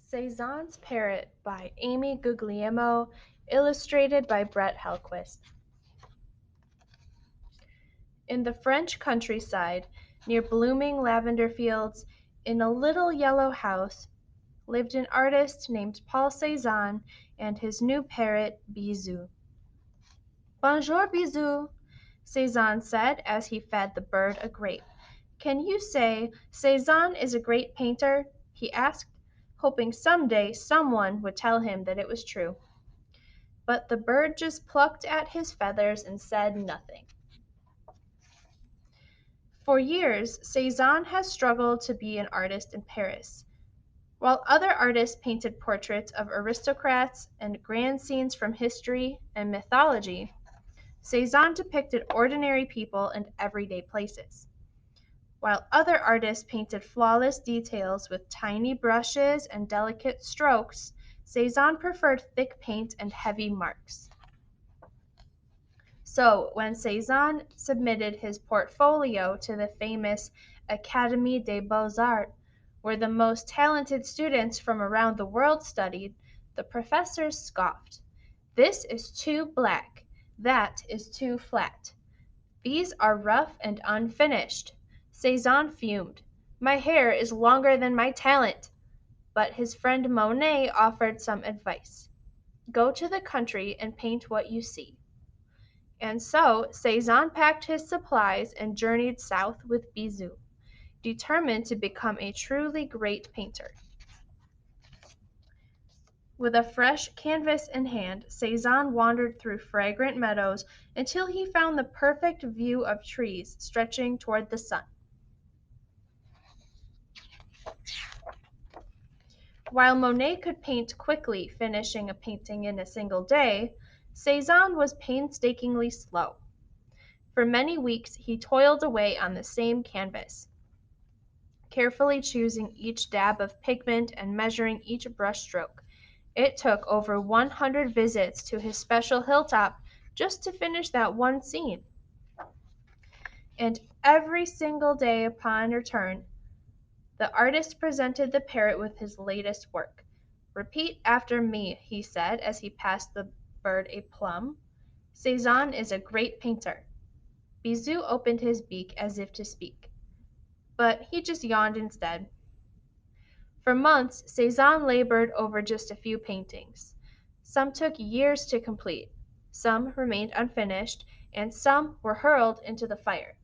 Cezanne's Parrot by Amy Guglielmo, illustrated by Brett Hellquist. In the French countryside, near blooming lavender fields, in a little yellow house, lived an artist named Paul Cezanne and his new parrot, Bisou. Bonjour, Bisou, Cezanne said as he fed the bird a grape. Can you say Cezanne is a great painter? He asked, hoping someday someone would tell him that it was true. But the bird just plucked at his feathers and said nothing. For years, Cezanne has struggled to be an artist in Paris. While other artists painted portraits of aristocrats and grand scenes from history and mythology, Cezanne depicted ordinary people and everyday places. While other artists painted flawless details with tiny brushes and delicate strokes, Cezanne preferred thick paint and heavy marks. So, when Cezanne submitted his portfolio to the famous Académie des Beaux-Arts, where the most talented students from around the world studied, the professors scoffed. This is too black. That is too flat. These are rough and unfinished. Cezanne fumed. My hair is longer than my talent. But his friend Monet offered some advice. Go to the country and paint what you see. And so Cezanne packed his supplies and journeyed south with Bisou, determined to become a truly great painter. With a fresh canvas in hand, Cezanne wandered through fragrant meadows until he found the perfect view of trees stretching toward the sun. While Monet could paint quickly, finishing a painting in a single day, Cezanne was painstakingly slow. For many weeks he toiled away on the same canvas, carefully choosing each dab of pigment and measuring each brushstroke. It took over 100 visits to his special hilltop just to finish that one scene. And every single day upon return, the artist presented the parrot with his latest work. Repeat after me, he said as he passed the bird a plum. Cezanne is a great painter. Bisou opened his beak as if to speak, but he just yawned instead. For months, Cezanne labored over just a few paintings. Some took years to complete, some remained unfinished, and some were hurled into the fire.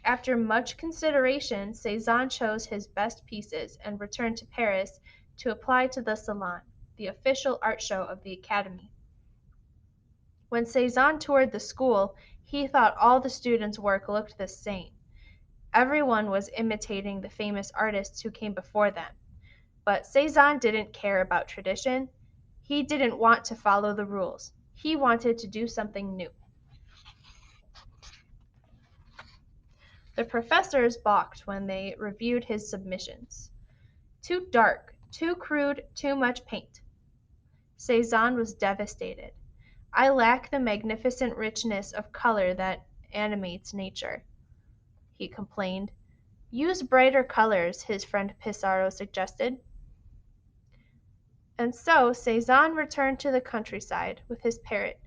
After much consideration, Cezanne chose his best pieces and returned to Paris to apply to the Salon, the official art show of the Academy. When Cezanne toured the school, he thought all the students' work looked the same. Everyone was imitating the famous artists who came before them. But Cezanne didn't care about tradition. He didn't want to follow the rules. He wanted to do something new. The professors balked when they reviewed his submissions. Too dark, too crude, too much paint. Cezanne was devastated. I lack the magnificent richness of color that animates nature, he complained. Use brighter colors, his friend Pissarro suggested. And so Cezanne returned to the countryside with his parrot,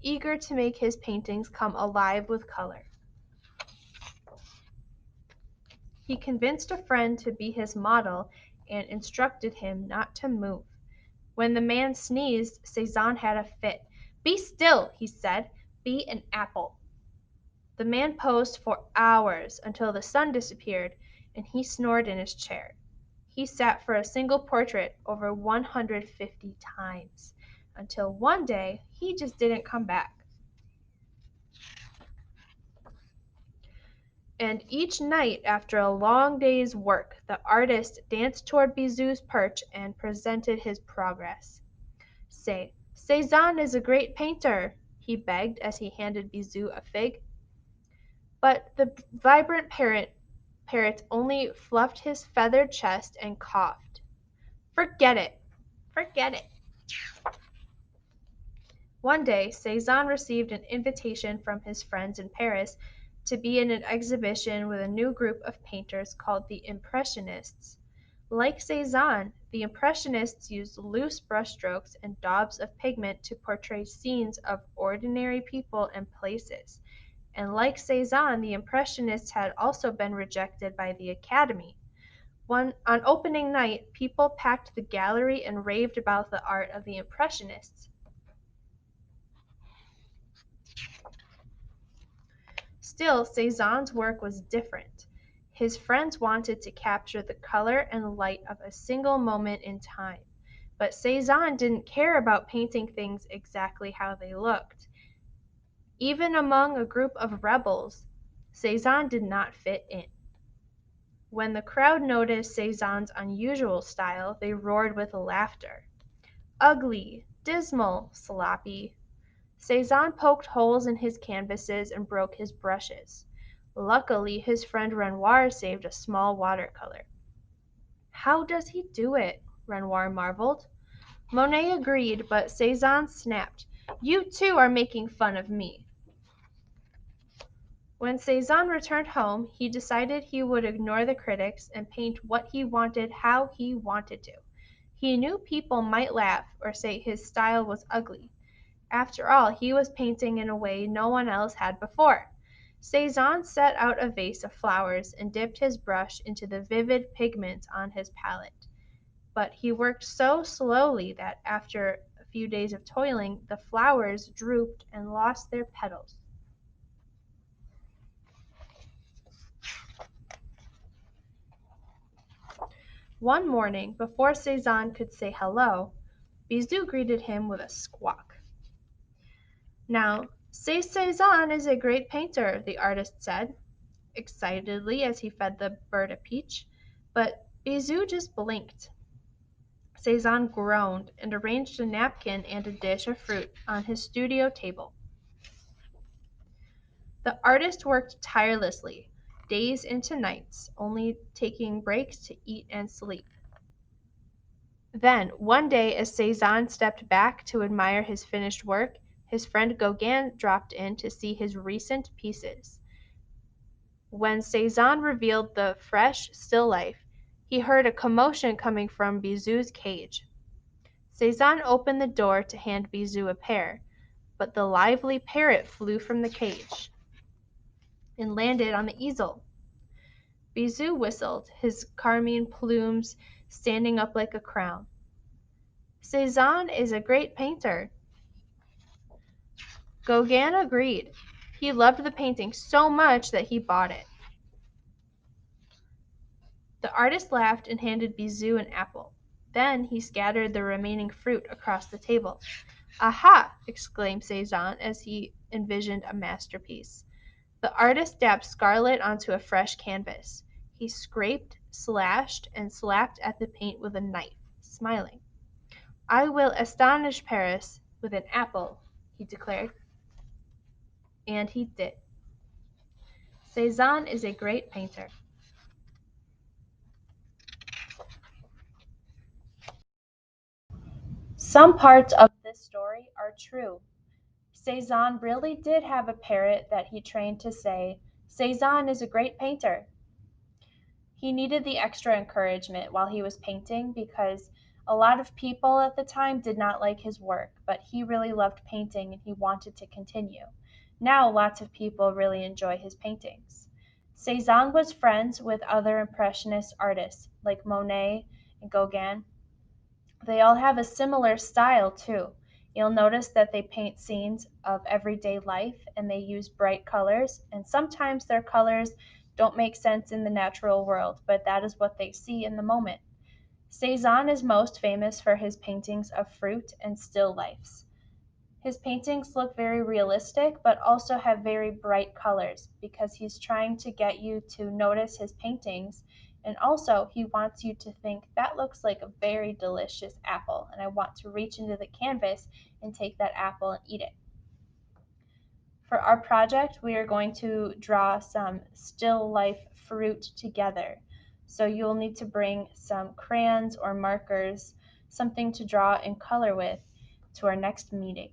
eager to make his paintings come alive with color. He convinced a friend to be his model and instructed him not to move. When the man sneezed, Cezanne had a fit. Be still, he said. Be an apple. The man posed for hours until the sun disappeared and he snored in his chair. He sat for a single portrait over 150 times until one day he just didn't come back. And each night after a long day's work, the artist danced toward Bisou's perch and presented his progress. Say, Cezanne is a great painter, he begged as he handed Bisou a fig. But the vibrant parrot only fluffed his feathered chest and coughed. Forget it. Forget it. One day, Cezanne received an invitation from his friends in Paris to be in an exhibition with a new group of painters called the Impressionists. Like Cezanne, the Impressionists used loose brushstrokes and daubs of pigment to portray scenes of ordinary people and places. And like Cezanne, the Impressionists had also been rejected by the Academy. On opening night, people packed the gallery and raved about the art of the Impressionists. Still, Cezanne's work was different. His friends wanted to capture the color and light of a single moment in time. But Cezanne didn't care about painting things exactly how they looked. Even among a group of rebels, Cezanne did not fit in. When the crowd noticed Cezanne's unusual style, they roared with laughter. Ugly, dismal, sloppy. Cezanne poked holes in his canvases and broke his brushes. Luckily, his friend Renoir saved a small watercolor. How does he do it? Renoir marveled. Monet agreed, but Cezanne snapped. You too are making fun of me. When Cezanne returned home, he decided he would ignore the critics and paint what he wanted how he wanted to. He knew people might laugh or say his style was ugly. After all, he was painting in a way no one else had before. Cezanne set out a vase of flowers and dipped his brush into the vivid pigment on his palette. But he worked so slowly that after a few days of toiling, the flowers drooped and lost their petals. One morning, before Cezanne could say hello, Bisou greeted him with a squawk. Now, Cezanne is a great painter, the artist said, excitedly as he fed the bird a peach, but Bisou just blinked. Cezanne groaned and arranged a napkin and a dish of fruit on his studio table. The artist worked tirelessly, days into nights, only taking breaks to eat and sleep. Then, one day, as Cezanne stepped back to admire his finished work, his friend Gauguin dropped in to see his recent pieces. When Cezanne revealed the fresh, still life, he heard a commotion coming from Bisou's cage. Cezanne opened the door to hand Bisou a pear, but the lively parrot flew from the cage and landed on the easel. Bisou whistled, his carmine plumes standing up like a crown. Cezanne is a great painter. Gauguin agreed. He loved the painting so much that he bought it. The artist laughed and handed Bisou an apple. Then he scattered the remaining fruit across the table. Aha! Exclaimed Cezanne as he envisioned a masterpiece. The artist dabbed scarlet onto a fresh canvas. He scraped, slashed, and slapped at the paint with a knife, smiling. I will astonish Paris with an apple, he declared. And he did. Cezanne is a great painter. Some parts of this story are true. Cezanne really did have a parrot that he trained to say, Cezanne is a great painter. He needed the extra encouragement while he was painting because a lot of people at the time did not like his work, but he really loved painting and he wanted to continue. Now, lots of people really enjoy his paintings. Cezanne was friends with other Impressionist artists like Monet and Gauguin. They all have a similar style too. You'll notice that they paint scenes of everyday life and they use bright colors, and sometimes their colors don't make sense in the natural world, but that is what they see in the moment. Cezanne is most famous for his paintings of fruit and still lifes. His paintings look very realistic, but also have very bright colors because he's trying to get you to notice his paintings. And also, he wants you to think that looks like a very delicious apple, and I want to reach into the canvas and take that apple and eat it. For our project, we are going to draw some still life fruit together. So you'll need to bring some crayons or markers, something to draw and color with to our next meeting.